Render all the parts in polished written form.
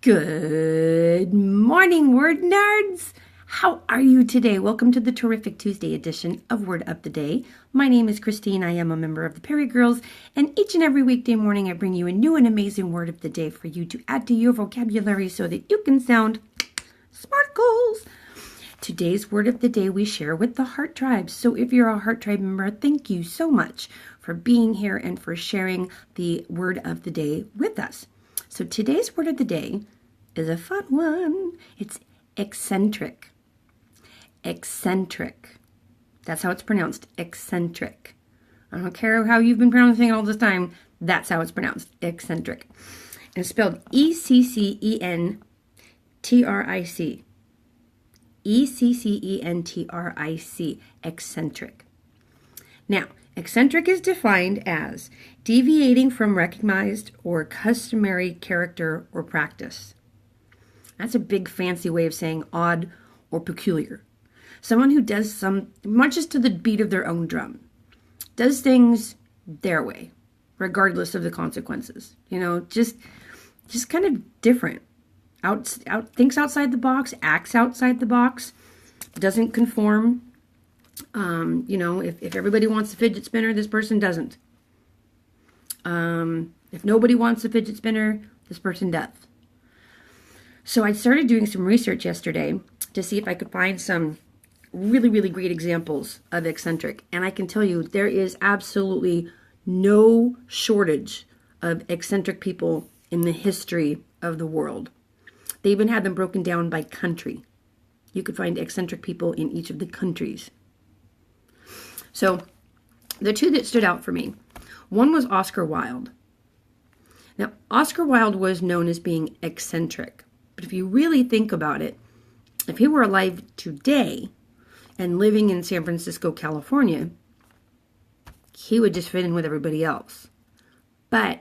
Good morning, word nerds! How are you today? Welcome to the terrific Tuesday edition of Word of the Day. My name is Christine. I am a member of the Perry Girls, and each and every weekday morning I bring you a new and amazing word of the day for you to add to your vocabulary so that you can sound sparkles. Today's word of the day we share with the Heart Tribe. So if you're a Heart Tribe member, thank you so much for being here and for sharing the word of the day with us. So today's word of the day is a fun one. It's eccentric. Eccentric. That's how it's pronounced, eccentric. I don't care how you've been pronouncing it all this time. That's how it's pronounced, eccentric. And it's spelled E-C-C-E-N-T-R-I-C. E-C-C-E-N-T-R-I-C, eccentric. Now, eccentric is defined as deviating from recognized or customary character or practice. That's a big fancy way of saying odd or peculiar. Someone who does marches to the beat of their own drum, does things their way, regardless of the consequences. You know, just kind of different. Thinks outside the box, acts outside the box, doesn't conform. If everybody wants a fidget spinner, this person doesn't. If nobody wants a fidget spinner, this person does. So I started doing some research yesterday to see if I could find some really, really great examples of eccentric. And I can tell you there is absolutely no shortage of eccentric people in the history of the world. They even had them broken down by country. You could find eccentric people in each of the countries. So the two that stood out for me, one was Oscar Wilde. Now, Oscar Wilde was known as being eccentric. But if you really think about it, if he were alive today and living in San Francisco, California, he would just fit in with everybody else. But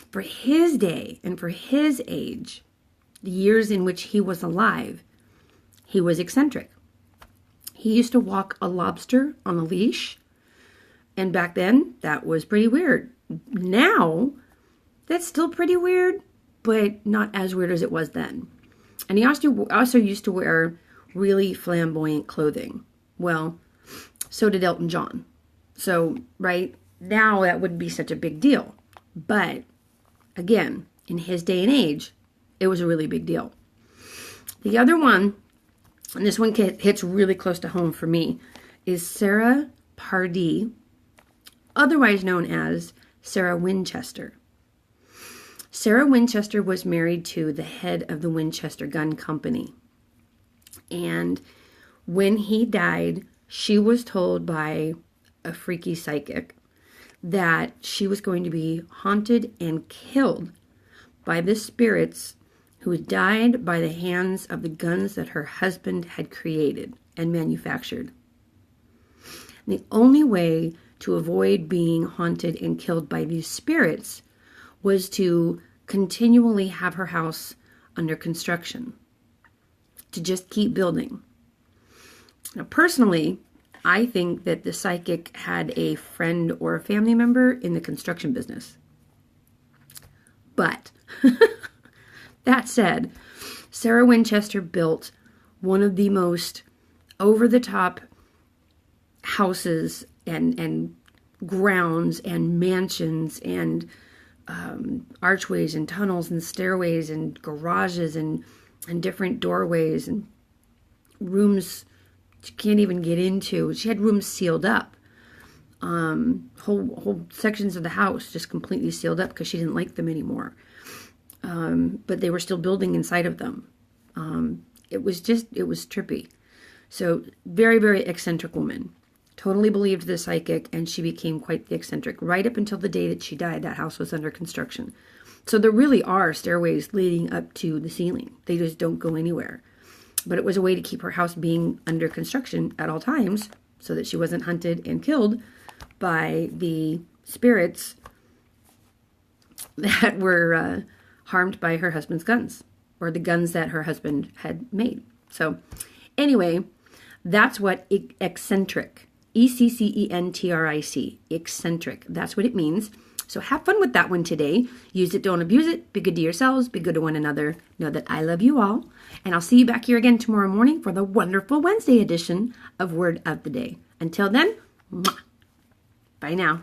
for his day and for his age, the years in which he was alive, he was eccentric. He used to walk a lobster on a leash. And back then, that was pretty weird. Now, that's still pretty weird, but not as weird as it was then. And he also used to wear really flamboyant clothing. Well, so did Elton John. So, right now, that wouldn't be such a big deal. But, again, in his day and age, it was a really big deal. The other one, and this one hits really close to home for me, is Sarah Pardee, otherwise known as Sarah Winchester. Sarah Winchester was married to the head of the Winchester Gun Company. And when he died, she was told by a freaky psychic that she was going to be haunted and killed by the spirits who died by the hands of the guns that her husband had created and manufactured. And the only way to avoid being haunted and killed by these spirits was to continually have her house under construction, to just keep building. Now, personally, I think that the psychic had a friend or a family member in the construction business. But that said, Sarah Winchester built one of the most over-the-top houses and grounds and mansions and archways and tunnels and stairways and garages and different doorways and rooms you can't even get into. She had rooms sealed up. Whole sections of the house just completely sealed up because she didn't like them anymore. But they were still building inside of them. It was trippy. So very, very eccentric woman. Totally believed the psychic, and she became quite the eccentric. Right up until the day that she died, that house was under construction. So there really are stairways leading up to the ceiling. They just don't go anywhere. But it was a way to keep her house being under construction at all times so that she wasn't hunted and killed by the spirits that were harmed by her husband's guns, or the guns that her husband had made. So anyway, that's what eccentric, E-C-C-E-N-T-R-I-C, eccentric, that's what it means. So have fun with that one today. Use it, don't abuse it. Be good to yourselves. Be good to one another. Know that I love you all. And I'll see you back here again tomorrow morning for the wonderful Wednesday edition of Word of the Day. Until then, mwah. Bye now.